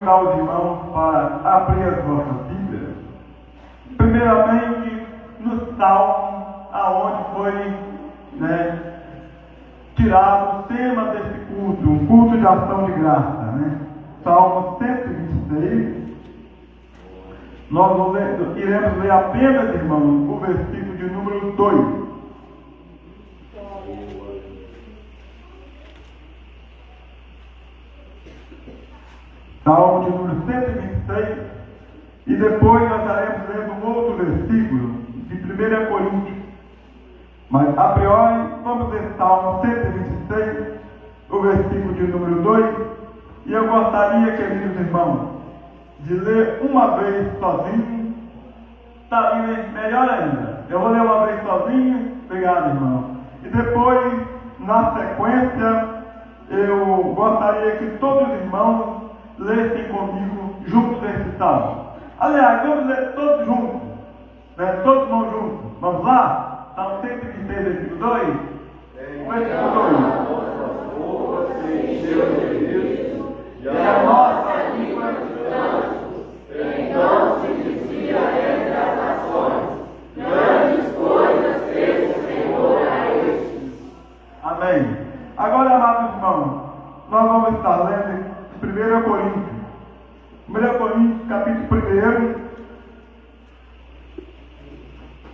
Os irmãos para abrir as vossas Bíblias, primeiramente no Salmo, aonde foi tirado o tema desse culto, um culto de ação de graça, Salmo 126. Nós iremos ler apenas, irmãos, o versículo de número 2. Salmo de número 126, e depois nós estaremos lendo um outro versículo de 1 Coríntios. Mas a priori, vamos ler Salmo 126, o versículo de número 2, e eu gostaria, queridos irmãos, de ler uma vez sozinho. Tá, melhor ainda, eu vou ler uma vez sozinho, obrigado, irmão. E depois, na sequência, eu gostaria que todos os irmãos lessem comigo juntos esse salmo. Aliás, vamos ler todos juntos, todos vão juntos. Vamos lá? Salmo 126, versículo 2. Versículo 2. Você encheu de Deus, e a nossa língua de cantos. Então se dizia entre as nações: grandes coisas fez o Senhor a estes. Amém. Agora, amados irmãos, nós vamos estar lendo 1 Coríntios. 1 Coríntios, capítulo 1,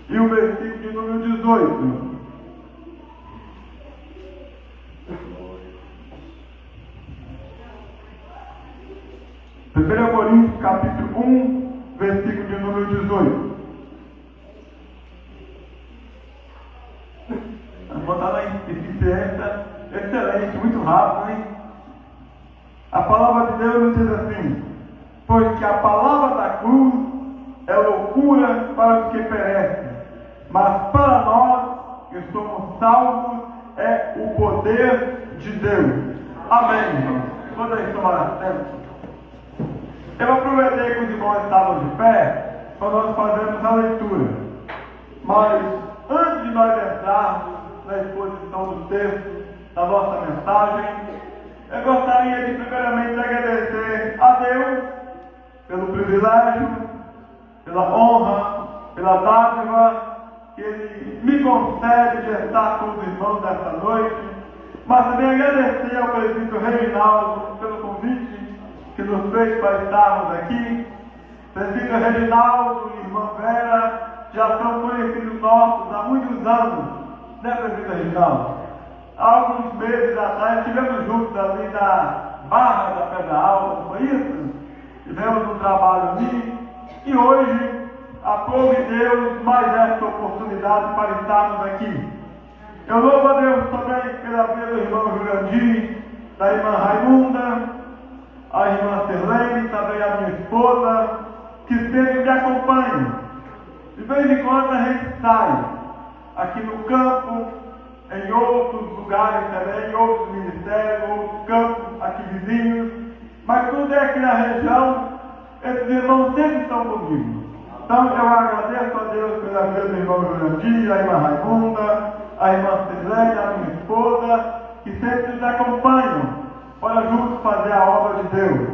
e o versículo de número 18. Coríntios, capítulo 1, versículo de número 18. Vou botar na eficiência excelente, muito rápido, hein? A palavra de Deus nos diz assim: pois que a palavra da cruz é loucura para os que perecem, mas para nós que somos salvos é o poder de Deus. Amém, irmãos. Podem tomar assento. Eu aproveitei que os irmãos estavam de pé para nós fazermos a leitura. Mas antes de nós entrarmos na exposição do texto da nossa mensagem, eu gostaria de primeiramente agradecer a Deus pelo privilégio, pela honra, pela dádiva que Ele me concede de estar com os irmãos desta noite, mas também agradecer ao presbítero Reginaldo pelo convite que nos fez para estarmos aqui. Presbítero Reginaldo e irmã Vera já são conhecidos nossos há muitos anos, presbítero Reginaldo? Há alguns meses atrás estivemos juntos ali na Barra da Pedra Alta, não foi isso? Tivemos um trabalho ali, e hoje aprove Deus mais esta oportunidade para estarmos aqui. Eu louvo a Deus também pela vida do irmão Jurandir, da irmã Raimunda, a irmã Serlene, também a minha esposa, que sempre me acompanham. De vez em quando a gente sai aqui no campo, em outros lugares também, em outros ministérios, outros campos aqui vizinhos, mas tudo é aqui na região. Esses irmãos sempre estão comigo. Então eu agradeço a Deus pela vida do irmão Jurandir, a irmã Raimunda, a irmã Silene, a minha esposa, que sempre nos acompanham para juntos fazer a obra de Deus.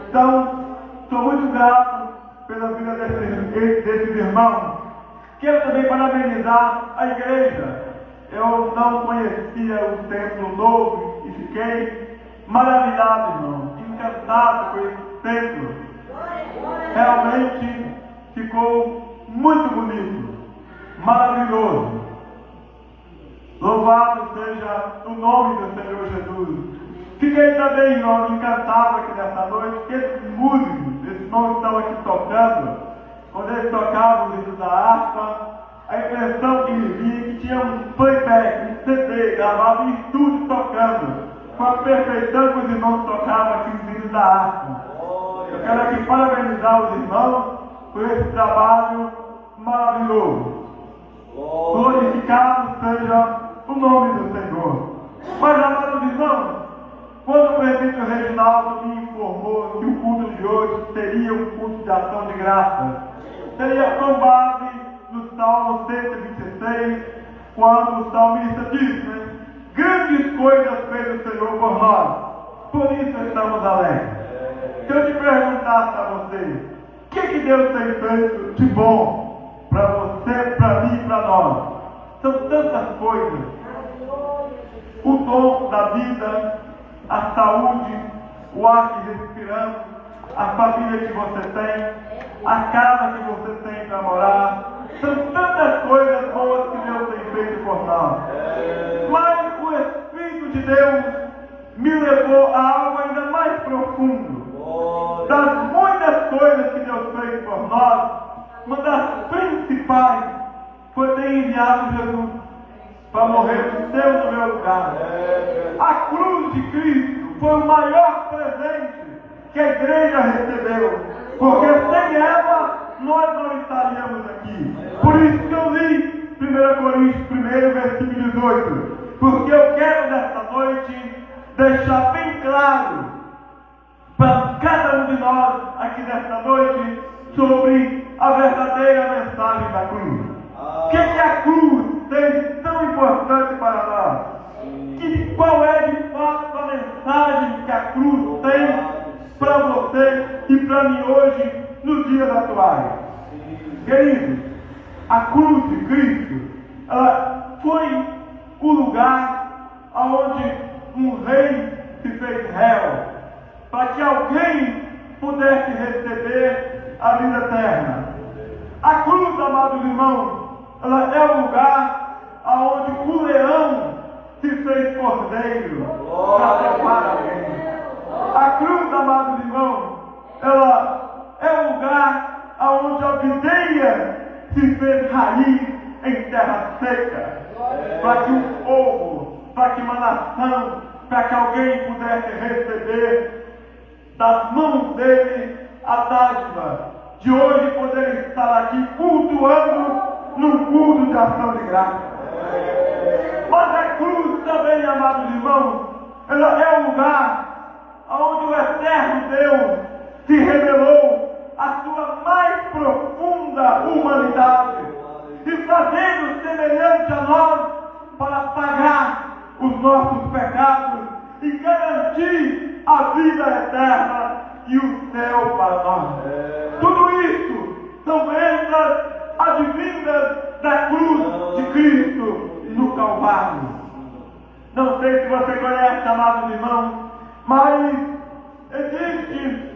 Então, sou muito grato pela vida desses irmãos. Quero também parabenizar a igreja. Eu não conhecia o templo novo e fiquei maravilhado, irmão, encantado com esse templo. Realmente ficou muito bonito, maravilhoso. Louvado seja o nome do Senhor Jesus. Fiquei também, irmão, encantado aqui nessa noite, porque esses músicos, esses irmãos que estão aqui tocando, quando eles tocavam o livro da harpa, a impressão que me vinha que tinha um playback, um CD gravado em estúdio tocando, com a perfeição que os irmãos tocavam aqui no livro da harpa. Eu quero aqui parabenizar os irmãos por esse trabalho maravilhoso. Glorificado seja o nome do Senhor. Mas, amados irmãos, quando o presbítero Reginaldo me informou que o culto de hoje seria um culto de ação de graça, seria com base no Salmo 126, quando o salmista diz, grandes coisas fez o Senhor por nós, por isso estamos alegres. Se eu te perguntasse a você, o que Deus tem feito de bom para você, para mim e para nós? São tantas coisas. O dom da vida, a saúde, o ar que respiramos, a família que você tem, a casa que você tem para morar. São tantas coisas boas que Deus tem feito por nós. Mas o Espírito de Deus me levou a algo ainda mais profundo. Das muitas coisas que Deus fez por nós, uma das principais foi ter enviado Jesus para morrer no seu e no meu lugar. A cruz de Cristo foi o maior presente que a igreja recebeu, porque sem ela nós não estaríamos aqui. Por isso que eu li 1 Coríntios 1, versículo 18, porque eu quero nesta noite deixar bem claro para cada um de nós aqui nesta noite sobre a verdadeira mensagem da cruz. O que a cruz tem de tão importante para nós? Qual é de fato a mensagem que a cruz tem para você e para mim hoje, nos dias atuais? Queridos, a cruz de Cristo, ela foi o lugar onde um rei se fez réu, para que alguém pudesse receber a vida eterna. A cruz, amados irmãos, ela é o lugar onde o leão se fez cordeiro para salvar alguém. A cruz, amados irmãos, ela é o lugar onde a videira se fez raiz em terra seca, para que um povo, para que uma nação, para que alguém pudesse receber das mãos dele a dádiva de hoje poder estar aqui cultuando num culto de ação de graça. Mas a cruz também, amados irmãos, ela é o lugar onde o eterno Deus se revelou a sua mais profunda humanidade e fazendo semelhante a nós para pagar os nossos pecados e garantir a vida eterna e o céu para nós. Tudo isso são bênçãos advindas da cruz de Cristo no Calvário. Não sei se você conhece, amados irmãos, mas existe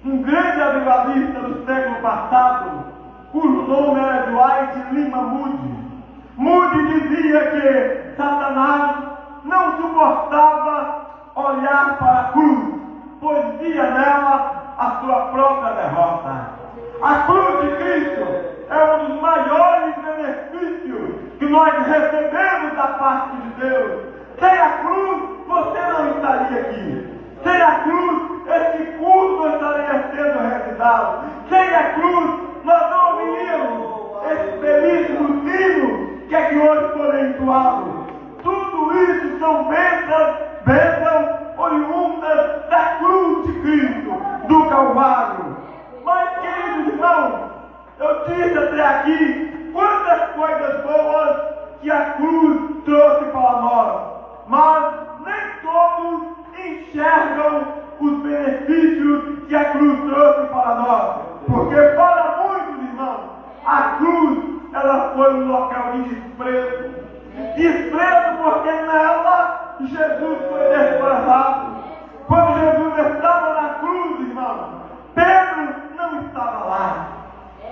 um grande avivalista do século passado, cujo nome era Dwight Lima Moody. Moody dizia que Satanás não suportava olhar para a cruz, pois via nela a sua própria derrota. A cruz de Cristo é um dos maiores benefícios que nós recebemos da parte de Deus. Sem a cruz, você não estaria aqui. Sem a cruz, esse culto estaria sendo realizado. Sem a cruz, nós não ouviríamos esse belíssimo hino que aqui hoje foi entoado. Tudo isso são bênçãos oriundas da cruz de Cristo, do Calvário. Mas, queridos irmãos, eu disse até aqui quantas coisas boas que a cruz trouxe para nós, mas nem todos enxergam os benefícios que a cruz trouxe para nós, porque para muitos irmãos, a cruz ela foi um local de desprezo porque nela Jesus foi desprezado. Quando Jesus estava na cruz, irmãos, Pedro não estava lá,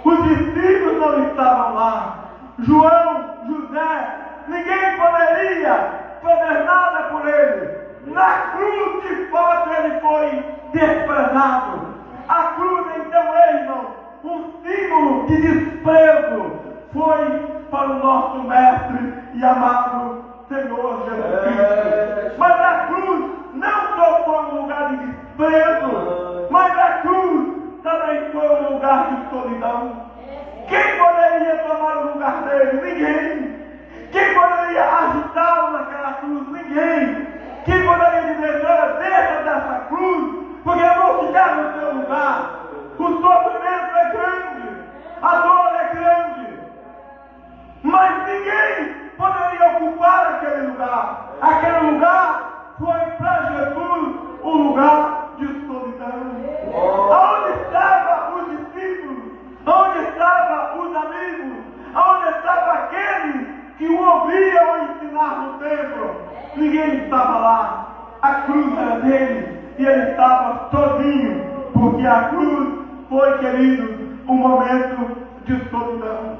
os discípulos não estavam lá, João, José, ninguém poderia fazer nada por ele. Na cruz, de fato, ele foi desprezado. A cruz, então, é, irmão, um símbolo de desprezo foi para o nosso mestre e amado Senhor Jesus Cristo. Mas a cruz não só foi um lugar de desprezo, mas a cruz também foi um lugar de solidão. Quem poderia tomar o lugar dele? Ninguém. Quem poderia agitá-lo naquela cruz? Ninguém. Quem poderia dizer, olha, deixa dessa cruz, porque eu vou ficar no seu lugar? O sofrimento é grande, a dor é grande, mas ninguém poderia ocupar aquele lugar ouviam ensinar no templo. Ninguém estava lá. A cruz era dele e ele estava sozinho, porque a cruz foi, querido, um momento de solidão.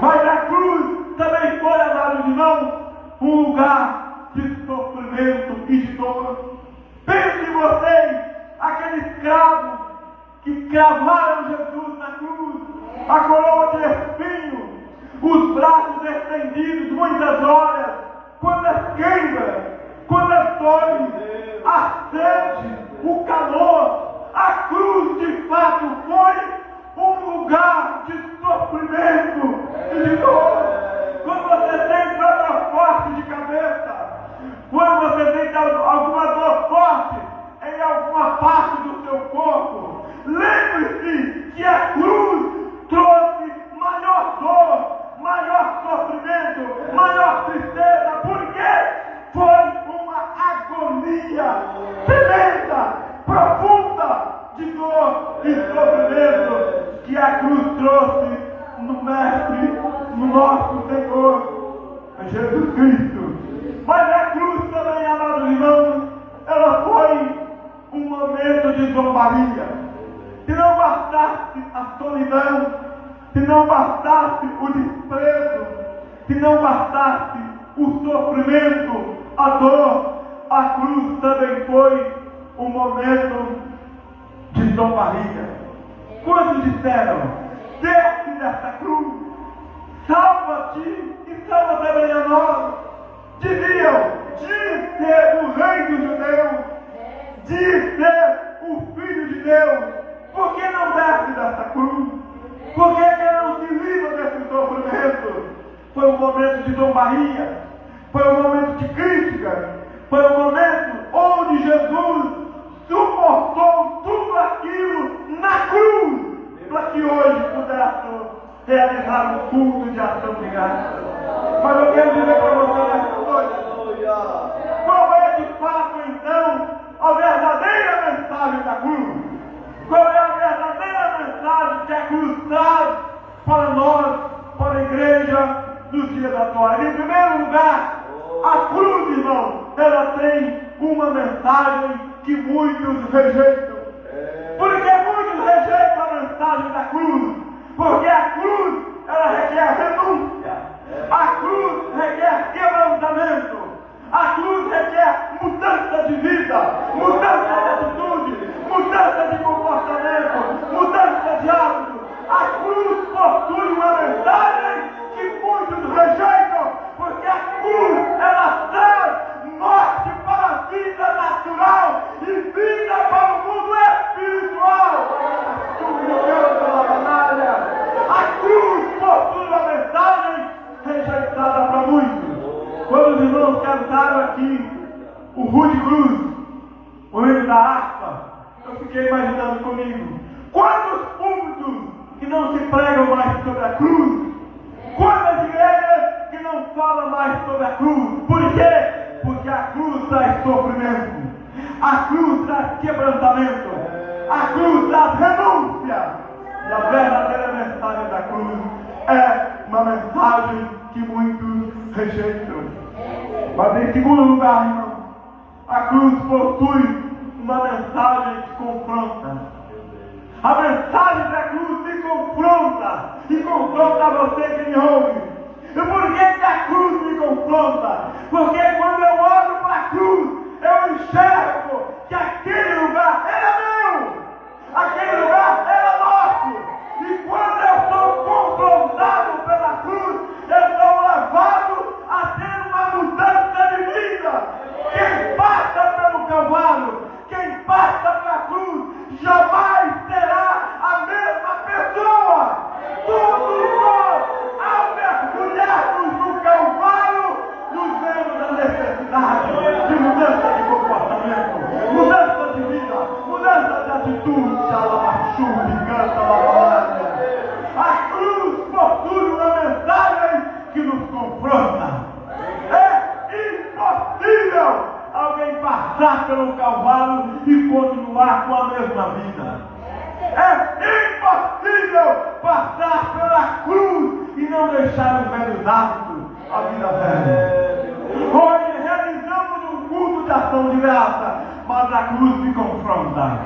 Mas a cruz também foi, amados irmãos, um lugar de sofrimento e de dor. Pense em vocês, aquele escravo que cravaram Jesus na cruz, a coroa de espinho, os braços estendidos, muitas horas, quantas queimas, quantas dores, a sede, o calor. A cruz de fato foi um lugar de sofrimento e de dor. Quando você tem dor forte de cabeça, quando você tem alguma dor forte em alguma parte do seu corpo, lembre-se que a cruz trouxe maior dor, maior sofrimento, maior tristeza, porque foi uma agonia tremenda, profunda de dor e sofrimento que a cruz trouxe no Mestre, no nosso Senhor Jesus Cristo. Mas a cruz também, amados irmãos, ela foi um momento de zombaria. Se não bastasse a solidão, se não bastasse o desprezo, se não bastasse o sofrimento, a dor, a cruz também foi um momento de zombaria. Quando disseram, desce dessa cruz, salva-te e salva também a nós. Diziam, diz ser o rei dos judeus, diz ser o filho de Deus. Por que não desce dessa cruz? Por que não se livra desse sofrimento? Foi um momento de zombaria, foi um momento de crítica, foi um momento onde Jesus suportou tudo aquilo na cruz, para que hoje pudéssemos realizar um culto de ação de graça. Mas eu quero dizer para você nessa noite, qual é de fato então a verdadeira mensagem da cruz? Qual é a verdadeira mensagem que a cruz traz para nós, para a igreja dos dias atuais? Em primeiro lugar, a cruz, irmão, ela tem uma mensagem que muitos rejeitam. Por que muitos rejeitam a mensagem da cruz? Porque a cruz, ela requer renúncia. A cruz requer quebrantamento. A cruz requer mudança de vida, mudança de atitude, mudança de comportamento, mudança de hábito. A cruz possui uma mensagem que muitos rejeitam, porque a cruz, ela traz morte para a vida natural e vida para o mundo espiritual. A cruz possui uma mensagem rejeitada para muitos. Quando os irmãos cantaram aqui o Rude Cruz, o hino da harpa, eu fiquei imaginando comigo, quantos púlpitos que não se pregam mais sobre a cruz? Quantas igrejas que não falam mais sobre a cruz? Por quê? Porque a cruz traz sofrimento, a cruz traz quebrantamento, a cruz traz renúncia. E a verdadeira mensagem da cruz é uma mensagem que muitos rejeitam. Mas em segundo lugar, irmão, a cruz possui uma mensagem que confronta. A mensagem da cruz me confronta e confronta você que me ouve. E por que a cruz me confronta? Porque quando eu olho para a cruz, eu enxergo que aquele lugar era meu, aquele lugar era nosso. E quando eu sou confrontado pela cruz, eu sou levado a ter uma mudança de vida. Quem passa pelo Calvário, quem passa pela cruz, jamais será a mesma pessoa. Todos nós, ao mergulharmos no Calvário, nos vemos a necessidade de mudança de comportamento, mudança de vida, mudança de atitude. A cruz possui uma mensagem que nos confronta. É impossível alguém passar pelo Calvário e continuar com a mesma vida. É impossível passar pela cruz e não deixar os velhos hábitos. a vida velha. Hoje realizamos um culto de ação de graça, mas a cruz me confronta.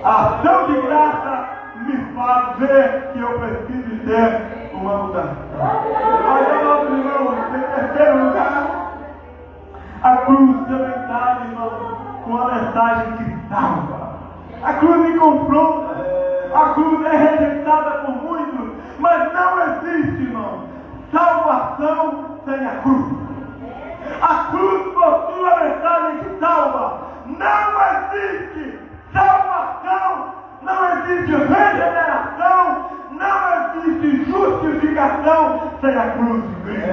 A ação de graça me faz ver que eu preciso ter uma mudança. Aí, nosso irmão, em terceiro lugar, a cruz também está, irmão, com a mensagem que salva. A cruz me confronta. A cruz é rejeitada por muitos, mas não existe, irmão, salvação sem a cruz. A cruz possui a mensagem que salva. Não existe salvação, não existe regeneração, não existe justificação sem a cruz de Cristo.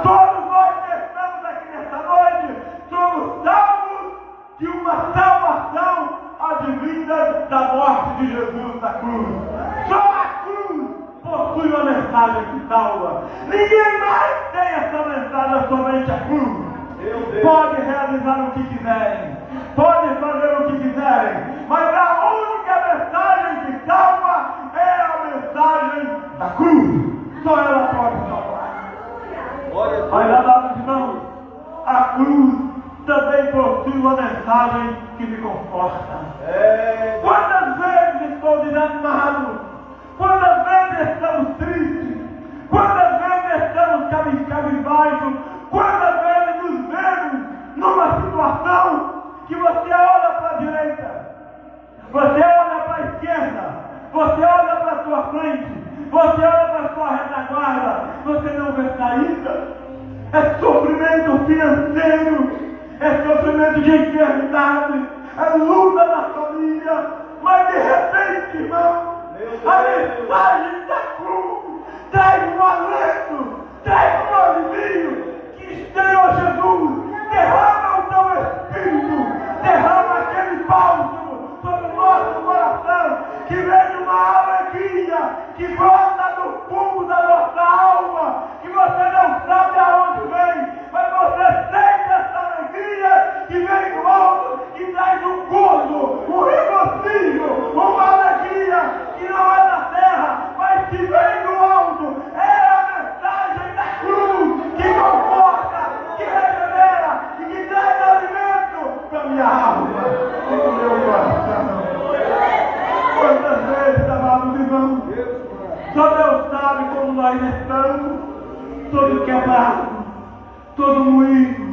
Todos nós que estamos aqui nesta noite somos salvos de uma salvação advinda da morte de Jesus na cruz. Só a cruz possui uma mensagem que salva. Ninguém mais tem essa mensagem, somente a cruz. Pode realizar o que quiserem, pode fazer o que quiserem, mas a única mensagem que salva é a mensagem da cruz. Só ela pode salvar. Mas, amados irmãos, a cruz também possui uma mensagem que me conforta. Quantas vezes estou desanimado? Quantas vezes estamos tristes? Quantas vezes estamos cabisbaixos? Quantas vezes nos vemos numa situação que você olha para a direita, você olha para a esquerda, você olha para a sua frente, você olha para a sua retaguarda, você não vê saída? É sofrimento financeiro, é sofrimento de enfermidade, é luta na família, mas de repente, irmão, a mensagem da cruz traz um alento, traz um alívio, que Senhor Jesus, derrama o teu Espírito, derrama aquele bálsamo sobre o nosso coração, que vem uma alegria, que brota do fundo da nossa alma, que você não sabe aonde vem, mas você sente essa alegria que vem do alto, que traz um gozo, um regocijo, uma alegria que não é da terra, mas que vem do alto. É a mensagem da cruz que conforta, que regenera e que traz alimento para minha alma e para o meu coração. Quantas vezes, amados irmãos, só Deus sabe como nós estamos, todo quebrado, todo moído.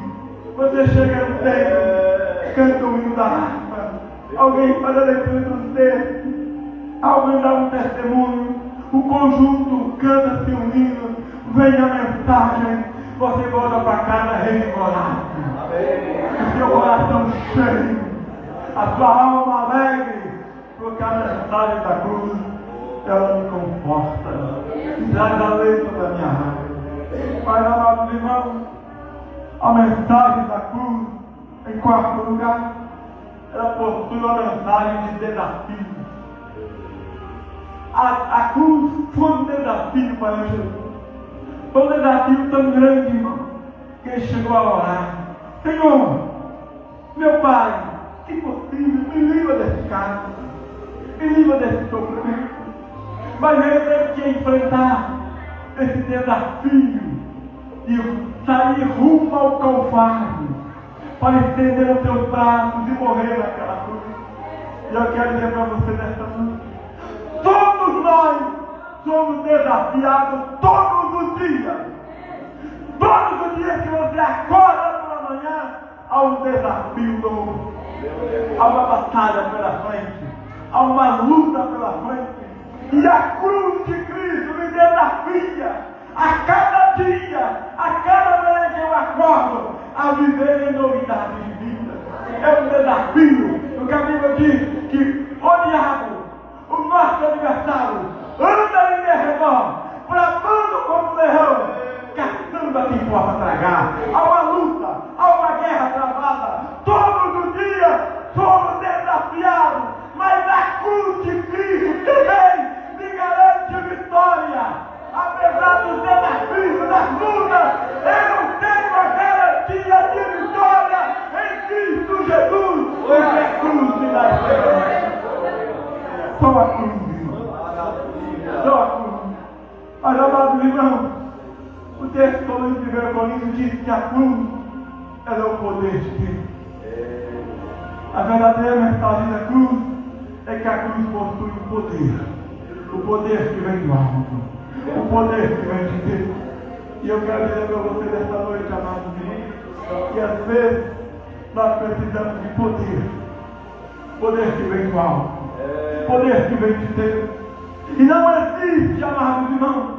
Você chega no templo, canta o hino da harpa, alguém faz a leitura dos textos, alguém dá um testemunho, o conjunto canta-se um hino, vem a mensagem, você volta para casa revigorado, o seu coração cheio, a sua alma alegre, porque a mensagem da cruz, ela me conforta, traz alento da minha alma. Mas, amados irmãos, a mensagem da cruz, em quarto lugar, ela possui uma mensagem de desafio. A cruz foi um desafio para Jesus. Foi um desafio tão grande, irmão, que ele chegou a orar: Senhor, meu Pai, se possível, me livra desse caso, me livra desse sofrimento. Mas ele teve que enfrentar esse desafio de sair rumo ao Calvário para estender os seus braços e morrer naquela cruz. E eu quero dizer para você nesta noite, todos nós somos desafiados todos os dias. Todos os dias que você acorda pela manhã, há um desafio novo, há uma batalha pela frente, há uma luta pela frente. E a cruz de Cristo me desafia a cada dia, a cada manhã que eu acordo, a viver em novidade de vida. É um desafio. O caminho diz que o diabo, o nosso adversário, anda em meu redor, bramando como leão, caçando a quem possa tragar. Há uma luta, há uma guerra travada. Todos os dias somos desafiados, mas a cruz de Cristo também me garante vitória. Apesar dos desafios, das lutas, eu tenho a garantia de vitória em Cristo Jesus, porque a cruz me dá esperança. Só a cruz, irmão. Só a cruz. Mas, amados irmãos, O texto todo em 1 Coríntios diz que a cruz ela é o poder de Deus. A verdadeira mensagem da cruz é que a cruz possui um poder. O poder que vem do alto. O poder que vem de Deus. E eu quero dizer para você nesta noite, amados queridos, que às vezes nós precisamos de poder. Poder que vem do alto. Poder que vem de Deus. E não existe, amados irmãos,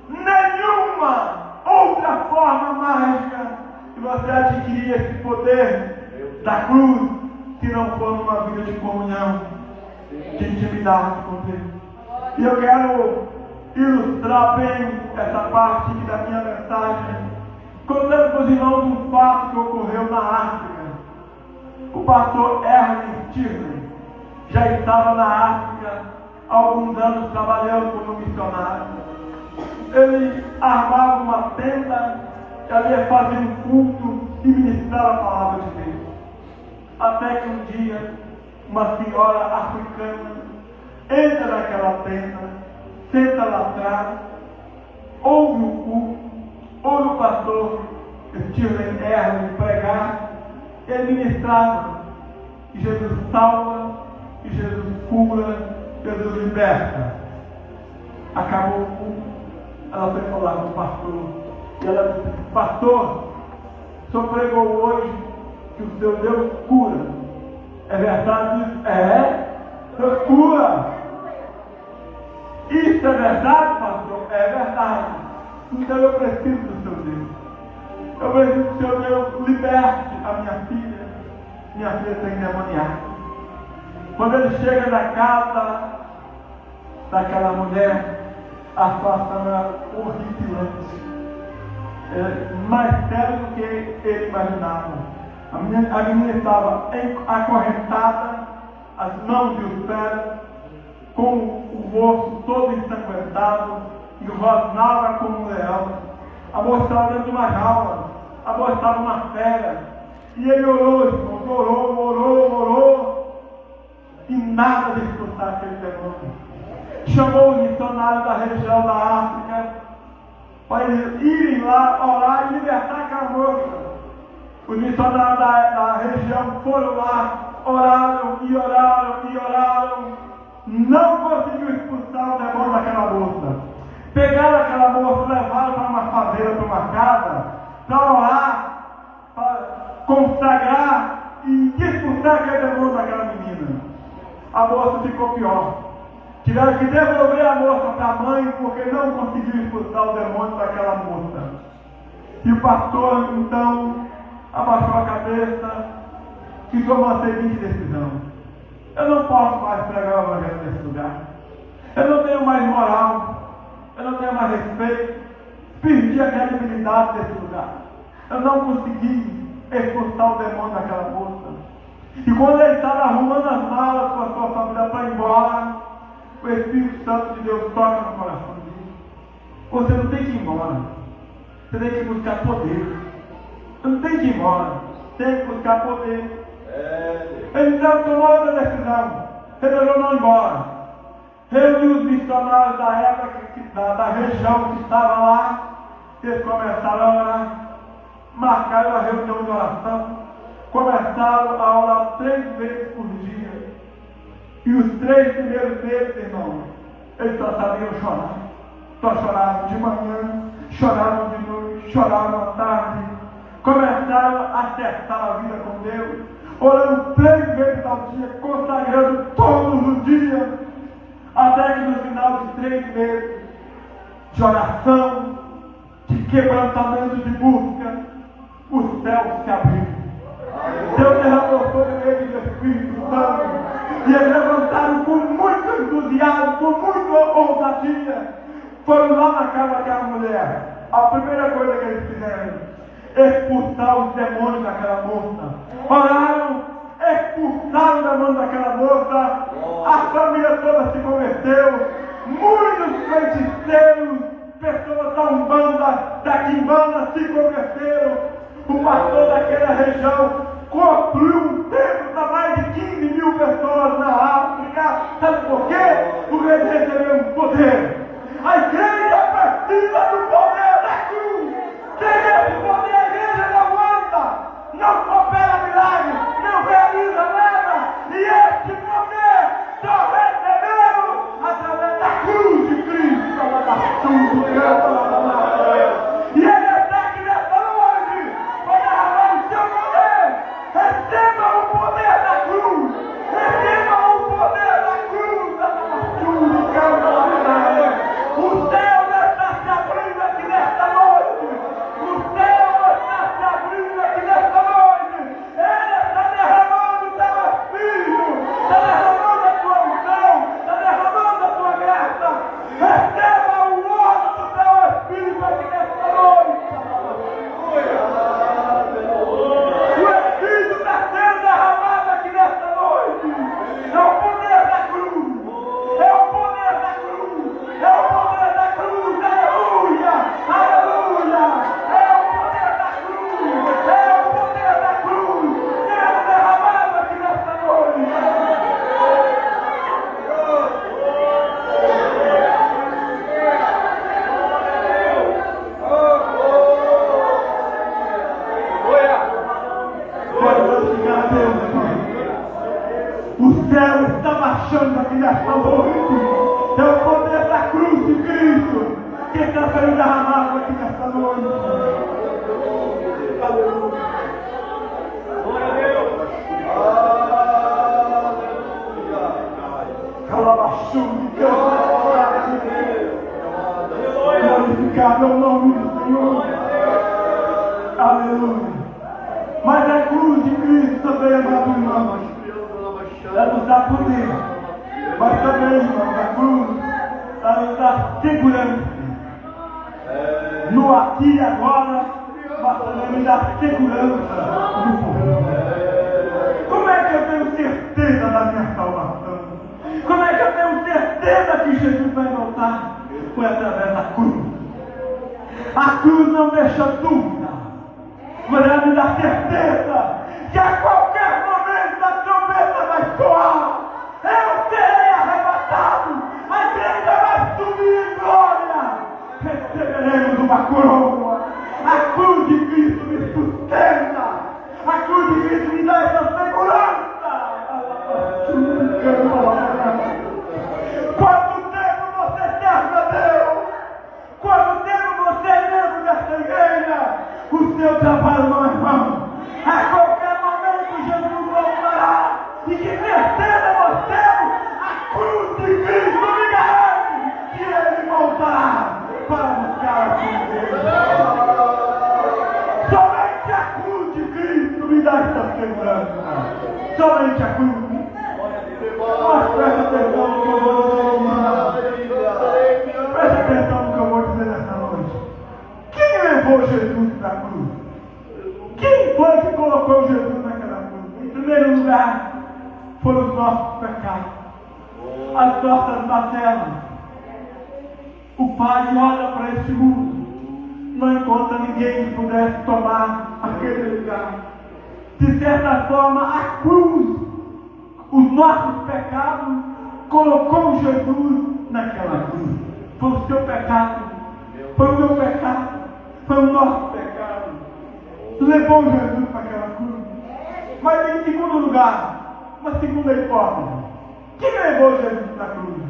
nenhuma outra forma mágica de você adquirir esse poder da cruz, se não for numa vida de comunhão, de intimidade com Deus. E eu quero ilustrar bem essa parte aqui da minha mensagem, contando para os irmãos um fato que ocorreu na África. O pastor Ernest Tirley já estava na África há alguns anos trabalhando como missionário. Ele armava uma tenda e ali fazia um culto e ministrava a palavra de Deus. Até que um dia, uma senhora africana entra naquela tenda, senta lá atrás, ouve o culto, ouve o pastor Tirley Ernest pregar, ele ministrava que Jesus salva, que Jesus cura, Jesus liberta. Acabou o culto, ela foi falar com o pastor e ela disse: pastor, o senhor pregou hoje que o seu Deus cura. É verdade isso? Deus cura. Isso é verdade, pastor? É verdade. Então eu preciso do seu Deus. Eu preciso que o seu Deus liberte a minha filha. Minha filha está endemoniada. Quando ele chega na casa daquela mulher, a situação era horripilante. Mais sério do que ele imaginava. A menina estava acorrentada, as mãos e os pés, com o rosto todo ensanguentado, e rosnava como um leão. A moça estava dentro de uma jaula, a moça estava uma fera. E ele orou, irmãos, orou, e nada de expulsar aquele demônio. Chamou os missionários da região da África para eles irem lá orar e libertar aquela moça. Os missionários da região foram lá, oraram, não conseguiu expulsar o demônio daquela moça. Pegaram aquela moça, levaram para uma favela, para uma casa, para orar, para consagrar e expulsar aquele demônio daquela menina. A moça ficou pior. Tiveram que devolver a moça para a mãe, porque não conseguiu expulsar o demônio daquela moça. E o pastor, então, abaixou a cabeça e tomou a seguinte decisão: eu não posso mais pregar o evangelho nesse lugar. Eu não tenho mais moral. Eu não tenho mais respeito. Perdi a credibilidade desse lugar. Eu não consegui expulsar o demônio daquela moça. E quando ele estava arrumando as malas com a sua família para ir embora, o Espírito Santo de Deus toca no coração dele. Você não tem que ir embora. Você tem que buscar poder. Você não tem que ir embora. Tem que buscar poder. Ele então tomou outra decisão. Resolveu não ir embora. Reuniu os missionários da época, da região que estava lá. Eles começaram a orar. Marcaram a reunião de oração. Começaram a orar 3 vezes por dia. E os 3 primeiros meses, irmãos, eles só sabiam chorar. Só choravam de manhã, choravam de noite, choravam à tarde. Começaram a acertar a vida com Deus, orando 3 vezes ao dia, consagrando todos os dias, até que no final de 3 meses de oração, de quebrantamento de busca, os céus se abriram. Deus derramou sobre eles o Espírito Santo, e eles levantaram com muito entusiasmo, com muita ousadia, foram lá na casa daquela mulher. A primeira coisa que eles fizeram: expulsar os demônios daquela moça. Oraram, expulsaram o demônio daquela moça. A família toda se converteu. Muitos feiticeiros, pessoas da Umbanda, da Quimbanda se converteram. O pastor daquela região construiu um templo para mais de 15 mil pessoas na África. Sabe por quê? Porque eles receberam poder. A igreja precisa do poder da cruz. aqui nesta noite. É o poder da cruz de Cristo que está sendo derramado aqui nesta noite. Aleluia. Glória a Deus. Glorificado é o nome do Senhor. Aleluia. Mas a cruz de Cristo também, amado irmão, ela nos dá poder. Mas também, irmão, a cruz, ela nos dá segurança. No aqui e agora, mas também nos dá segurança no futuro. Como é que eu tenho certeza da minha salvação? Como é que eu tenho certeza que Jesus vai voltar? Foi através da cruz. A cruz não deixa dúvida, mas ela me dá certeza que a qualquer momento a trombeta vai soar. Eu serei arrebatado, a igreja vai subir em glória. Receberemos uma coroa. A cruz de Cristo me sustenta. A cruz de Cristo me dá essa segurança. Quanto tempo você serve a Deus? Quanto tempo você é membro dessa igreja? O seu trabalho não é vão. A qualquer momento Jesus voltará. E que certeza nós temos? A cruz de Cristo me garante que Ele voltará para buscar a cruz dele. Somente a cruz de Cristo me dá essa segurança. Somente a cruz. Mas presta atenção no que eu vou dizer. Presta atenção no que eu vou dizer nessa noite. Quem levou Jesus para a cruz? Quem foi que colocou Jesus naquela cruz? Em primeiro lugar, foram os nossos pecados, as nossas mazelas. O Pai olha para este mundo, não encontra ninguém que pudesse tomar aquele lugar. De certa forma, a cruz, os nossos pecados, colocou Jesus naquela cruz. Foi o seu pecado, foi o meu pecado, foi o nosso pecado. Levou Jesus para aquela cruz. Mas em segundo lugar, uma segunda hipótese, quem levou Jesus para a cruz?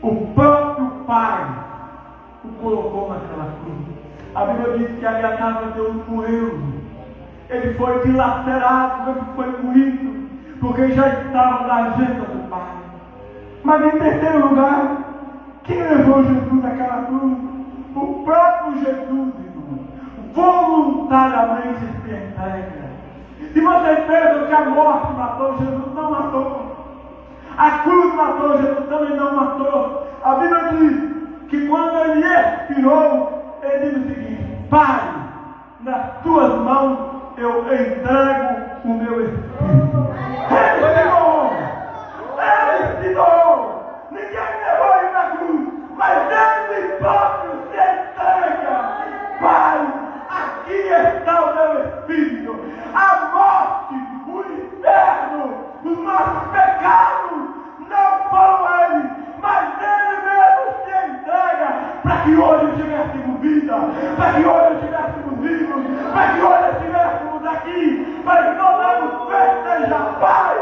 O próprio Pai o colocou naquela cruz. A Bíblia diz que ali atrás Deus morreu. Ele foi dilacerado, ele foi moído, porque já estava na agenda do Pai. Mas em terceiro lugar, quem levou Jesus naquela cruz? O próprio Jesus, irmão, voluntariamente se entrega. Se vocês pensam que a morte matou, Jesus não matou. A cruz matou, Jesus também não matou. A Bíblia diz que quando ele expirou, ele disse o seguinte: Pai, nas tuas mãos eu entrego o meu espírito. Ele ensinou! Ele ensinou! Ninguém levou ele na cruz, mas ele próprio se entrega. Pai, aqui está o meu espírito. A morte, o inferno, os nossos pecados não foram ele, mas ele mesmo se entrega para que hoje tivéssemos vida, para que hoje tivéssemos vivos, para que hoje estivéssemos aqui, para que nós vamos festejar. Pai,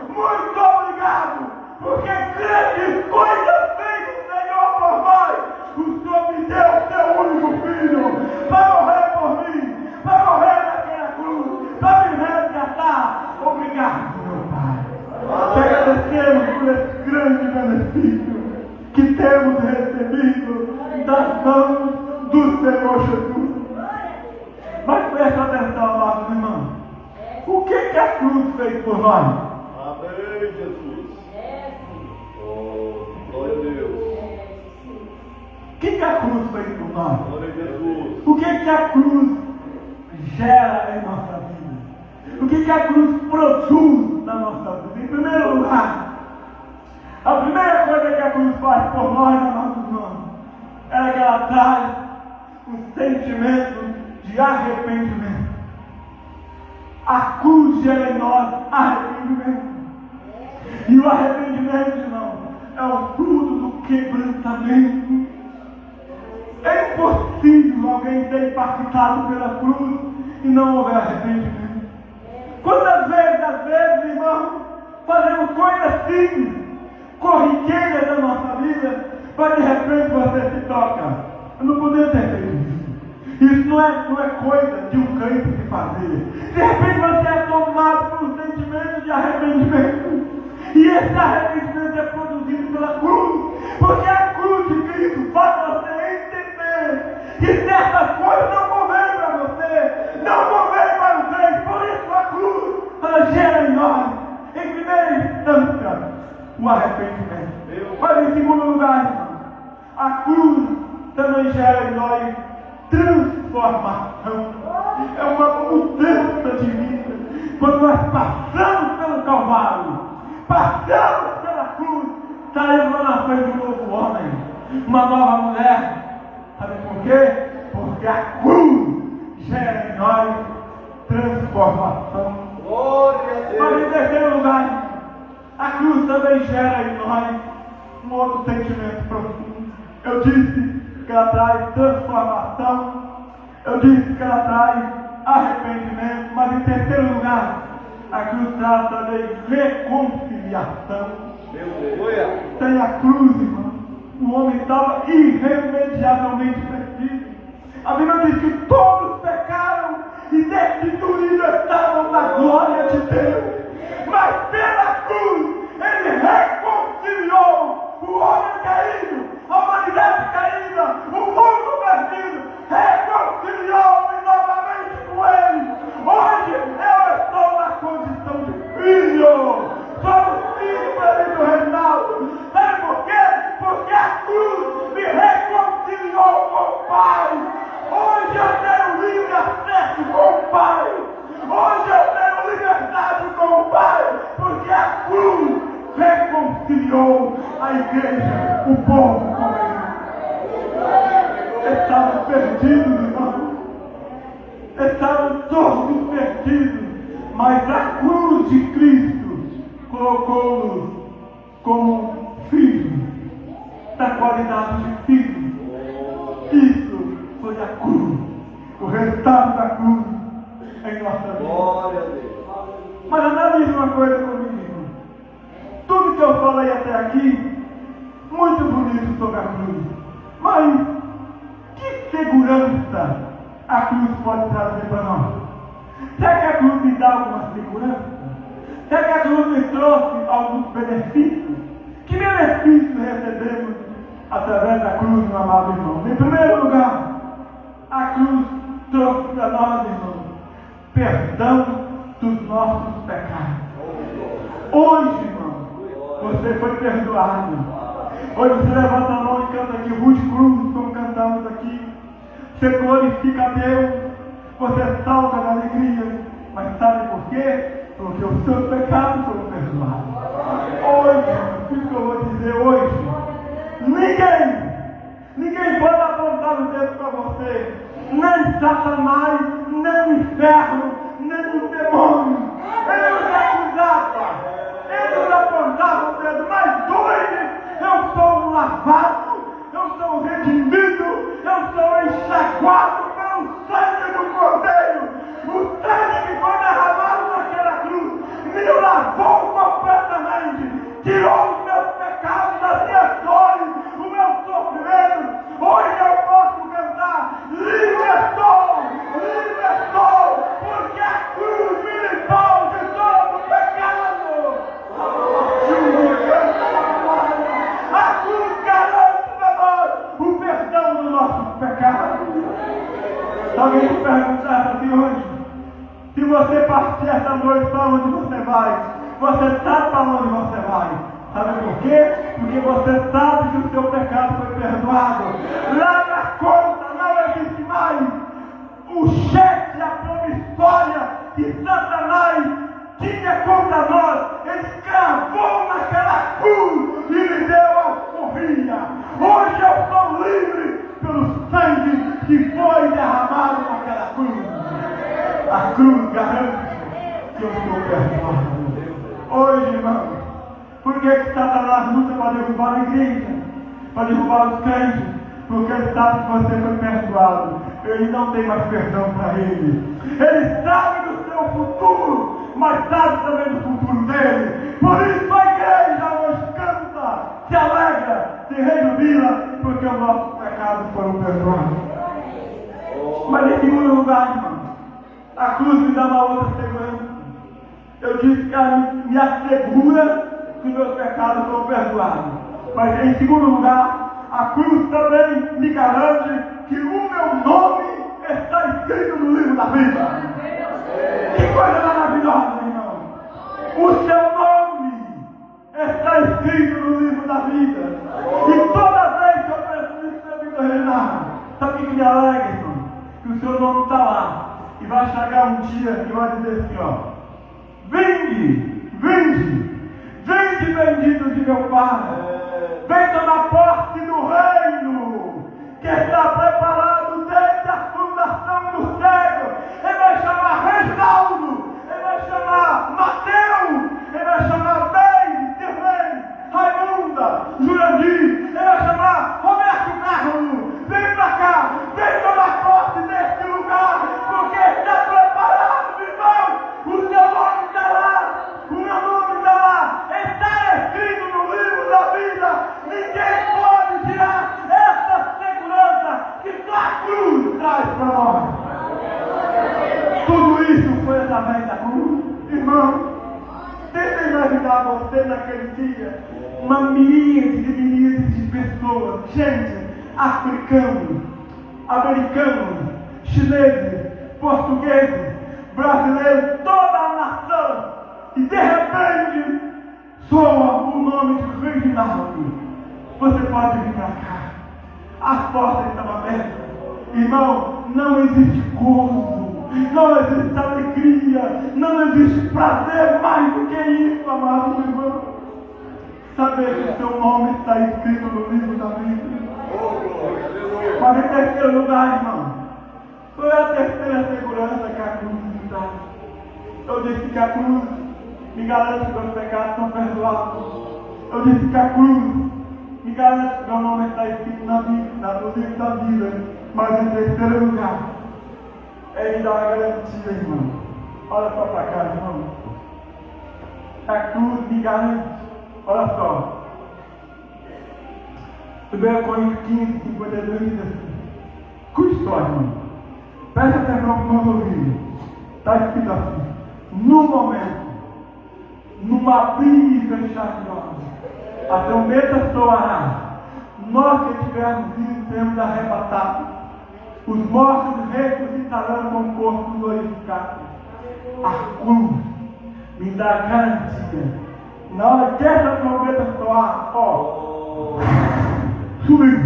muito obrigado, porque grandes coisas fez o Senhor por nós. O Senhor me deu o seu único filho para morrer por mim, para morrer naquela cruz, para me resgatar. Obrigado, meu Pai. Te agradecemos por esse grande benefício que temos recebido das mãos do Senhor Jesus. Mas presta atenção, amados irmãos. O que a cruz fez por nós? Amém, Jesus. Oh, glória a Deus. O que a cruz fez por nós? Glória a Jesus. O que a cruz gera em nossa vida? O que a cruz produz na nossa vida? Em primeiro lugar, a primeira coisa que a cruz faz por nós, amados irmãos, é que ela traz um sentimento de arrependimento. A cruz gera em nós arrependimento. E o arrependimento, irmão, é o fruto do quebrantamento. É impossível alguém ser impactado pela cruz e não houver arrependimento. Quantas vezes, às vezes, irmão, fazemos coisas simples, fazia, mas de repente você se toca. Eu não poderia ter feito isso. Isso não é coisa de um crente se fazer. De repente você é tomado por um sentimento de arrependimento. E esse arrependimento é produzido pela cruz. Porque a cruz de Cristo faz você entender que certas coisas não convêm para você, não convém para o crente. Por isso a cruz, ela gera em nós, em primeira instância, o arrependimento. Mas em segundo lugar, irmão, a cruz também gera em nós transformação. É uma mudança de vida. Quando nós passamos pelo Calvário, passamos pela cruz, saímos lá na frente de um novo homem, uma nova mulher. Sabe por quê? Porque a cruz gera em nós transformação. Mas em terceiro lugar, a cruz também gera em nós um outro sentimento profundo. Eu disse que ela traz transformação, eu disse que ela traz arrependimento, mas em terceiro lugar, a cruz traz também reconciliação. Sem a cruz, irmão, o homem estava irremediavelmente perdido. A Bíblia diz que todos pecaram e destituídos estavam na glória de Deus. Mas pela cruz, ele reconciliou o homem caído, a humanidade caída, o mundo perdido, reconciliou-me novamente com ele. Hoje eu estou na condição de filho. Somos filhos para mim do Reinaldo. Sabe por quê? Porque a cruz me reconciliou com o Pai. Hoje eu tenho livre acesso com o Pai. Hoje eu tenho liberdade com o Pai. Porque a cruz reconciliou a igreja, o povo com ele. Estavam perdidos, irmão. Estavam todos perdidos. Mas a cruz de Cristo colocou-nos como filhos, da qualidade de filhos. Isso foi a cruz, o resultado da cruz em nossa vida. Glória a Deus. Mas analise uma coisa comigo, irmão. Tudo que eu falei até aqui, muito bonito sobre a cruz. Mas que segurança a cruz pode trazer para nós? Será que a cruz me dá alguma segurança? Será que a cruz me trouxe alguns benefícios? Que benefícios recebemos através da cruz, meu amado irmão? Em primeiro lugar, a cruz trouxe para nós, irmão, perdão dos nossos pecados. Hoje, irmão, você foi perdoado. Hoje você levanta a mão e canta aqui, Ruth Cruz, como cantamos aqui. Você glorifica a Deus, você salta na alegria. Mas sabe por quê? Porque os seus pecados foram perdoados. Hoje, o que eu vou dizer hoje? Ninguém pode apontar o dedo para você. Nem Satanás, nem o inferno, nem o demônio. Ele nos acusava. Ele nos apontava o dedo. Mas hoje, eu sou lavado, eu sou redimido, eu sou enxaguado pelo sangue do Cordeiro. O sangue que foi derramado naquela cruz me lavou completamente, tirou os meus pecados, as minhas dores, o meu sofrimento. Hoje eu posso cantar, livre estou, porque a cruz me limpou de todo o pecado. A cruz garante para nós o perdão dos nossos pecados. Se alguém te perguntasse assim hoje, se você partir essa noite, para onde você vai? Você sabe para onde você vai. Sabe por quê? Porque você sabe que o seu pecado foi perdoado. Lá na conta não existe mais o cheque, a promissória que Satanás tinha contra nós. Ele cravou naquela cruz e lhe deu alforria. Hoje eu sou livre pelo sangue que foi derramado naquela cruz. A cruz garante que eu sou perdoado. Hoje, irmão, por que Satanás luta para derrubar a igreja? Para derrubar os crentes? Porque ele sabe que você foi perdoado. Ele não tem mais perdão para ele. Ele sabe do seu futuro, mas sabe também do futuro dele. Por isso a igreja hoje canta, se alegra, alegra, se rejubila, porque os nossos pecados foram perdoados. Mas em segundo lugar, irmão, a cruz me dá uma outra segurança. Eu disse que ela me assegura que os meus pecados foram perdoados. Mas em segundo lugar, a cruz também me garante que o meu nome está escrito no livro da vida. Que coisa maravilhosa, irmão. O seu nome está escrito no livro da vida. E toda vez que eu preciso ser vitorioso, sabe o que me alegra, irmão? Que o seu nome está lá. E vai chegar um dia que vai dizer assim, ó: vinde, vinde, vinde bendito de meu Pai. Venha na porta do reino, que está preparado desde a fundação do século. Ele vai chamar Reginaldo, ele vai chamar Mateus, ele vai chamar Deide, Tirlene, Raimunda, Jurandir, ele vai chamar Roberto Carlos. Vem pra cá, vem na porta deste lugar, porque está preparado, irmão. O seu nome está lá, o meu nome está lá, está escrito no livro da vida. Ninguém pode tirar essa segurança que só a cruz traz para nós. Tudo isso foi através da cruz. Irmão, tenta imaginar você naquele dia, uma miríade de pessoas, gente, africanos, americanos, chineses, portugueses, brasileiros, toda a nação, e de repente soa o nome de Reginaldo. Você pode vir para cá. As portas estão abertas. Irmão, não existe gozo, não existe alegria, não existe prazer mais do que isso, amado irmão. Saber que o seu nome está escrito no livro da vida. Mas em terceiro lugar, irmão, foi a terceira segurança que a cruz me dá. Eu disse que a cruz me garante que meus pecados são perdoados. Eu disse que a cruz me garante que meu nome está escrito no livro da vida. Mas em terceiro lugar, ele dá uma garantia, irmão. Olha só para cá, irmão. A cruz me garante. Olha só. 1 Coríntios 15, 52 diz assim. Escute só, irmão. Preste atenção para o nosso ouvido. Está escrito assim. No momento, numa abrir e fechar de olhos, a trombeta soará. Nós que tivermos vindo seremos arrebatados. Os mortos ressuscitarão com o corpo glorificado. A cruz me dá garantia. Na hora que essa trombeta soar, ó, subiu,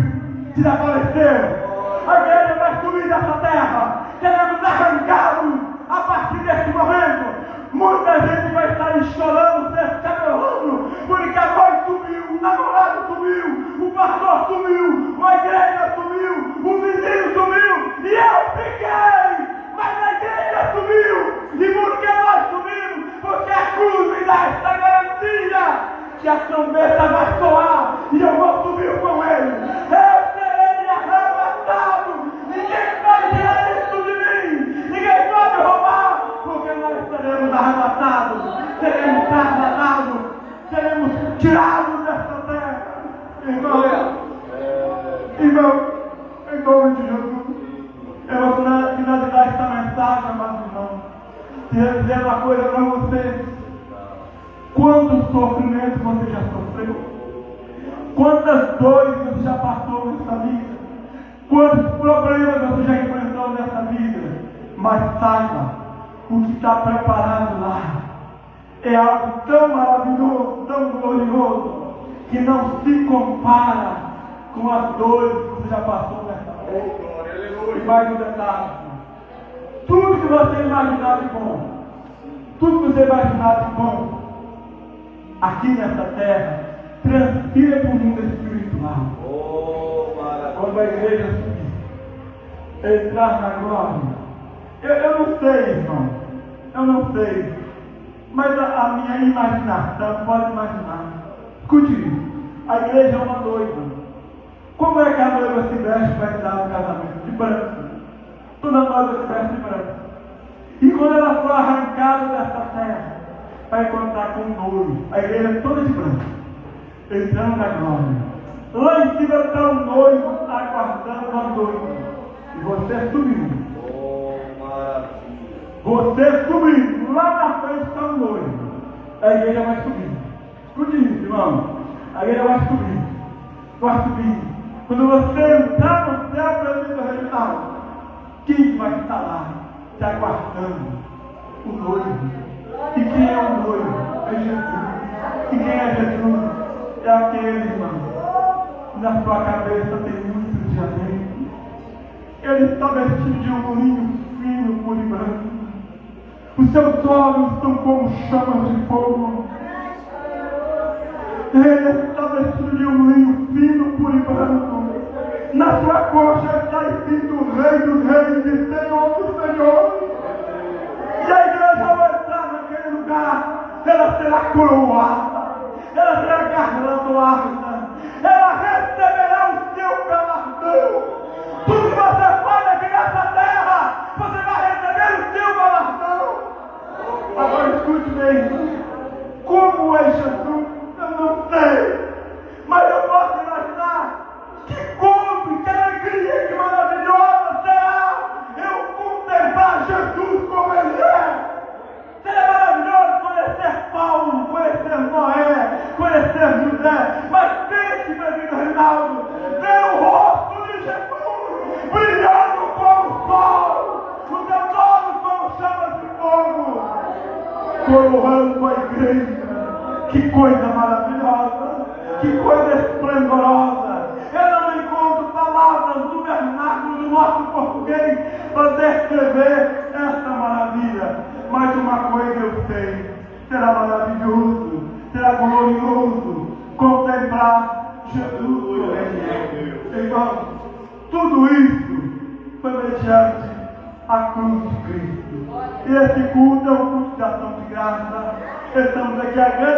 desapareceu. A igreja vai subir dessa terra. Seremos arrancados a partir deste momento. Muita gente vai estar chorando, se chorando, porque a mãe sumiu, o namorado sumiu, o pastor sumiu, a igreja sumiu, o vizinho sumiu, e eu fiquei, mas a igreja sumiu. E por que nós subimos? Porque a cruz me dá essa garantia que a trombeta vai soar e eu vou subir com ele. Eu serei arrebatado. Ninguém pode tirar isso de mim. Ninguém pode roubar, porque nós seremos arrebatados, seremos trasladados, seremos tirados dessa terra. Irmão, em nome de Jesus, eu vou finalizar esta mensagem, amados irmãos, dizer uma coisa para você. Quantos sofrimentos você já sofreu? Quantas dores você já passou nessa vida? Quantos problemas você já enfrentou nessa vida? Mas saiba, o que está preparado lá é algo tão maravilhoso, tão glorioso, que não se compara com as dores que você já passou nessa vida. E mais um detalhe: tudo que você imaginar de bom, tudo que você imaginar de bom aqui nessa terra, transfira para o mundo espiritual. Quando a igreja subir, entrar na glória. Eu não sei, irmão, eu não sei, mas a minha imaginação pode imaginar. Escute isso: a igreja é uma noiva. Como é que a noiva se veste para entrar no casamento? De branco. Toda noiva se veste de branco. E quando ela for arrancada dessa terra, vai encontrar com o noivo, a igreja toda de branco, entrando na glória. Lá em cima está o noivo aguardando a noiva. E você subindo. Você subindo. Lá na frente está o noivo. A igreja vai subindo. Escute isso, irmão. A igreja vai subindo. Vai subindo. Quando você entrar no céu para o reinado, quem vai estar lá te aguardando? O noivo. E quem é o noivo? É Jesus. E quem é Jesus? É aquele, irmão. Na sua cabeça tem muitos diamantes. Ele está vestido de um linho fino, puro e branco. Os seus olhos são como chamas de fogo. Ele está vestido de um linho fino, puro e branco. Na sua coxa está escrito Rei dos Reis e Senhor dos Senhores. E a igreja vai entrar naquele lugar. Ela será coroada. Ela será galardoada. Ela receberá o seu galardão. Tudo que você faz aqui nessa terra, você vai receber o seu galardão. Agora escute bem. Como é Jesus? Eu não sei. Mas eu posso imaginar que compre, que alegria, que maravilhosa será eu contemplar Jesus como Ele é. Será maravilhoso conhecer Paulo, conhecer Noé, conhecer José. Mas pense, meu amigo Reinaldo, ver o rosto de Jesus brilhando como o sol, os seus olhos como chamas de fogo, coroando a igreja. Que coisa maravilhosa, que coisa esplendorosa. Eu não encontro palavras no vernáculo do nosso português para descrever essa maravilha. Mas uma coisa eu sei, será maravilhoso, será glorioso contemplar Jesus como Ele é. Irmão, tudo isso foi mediante a cruz de Cristo. E esse culto é um culto de ação de graça. Estamos aqui agradecendo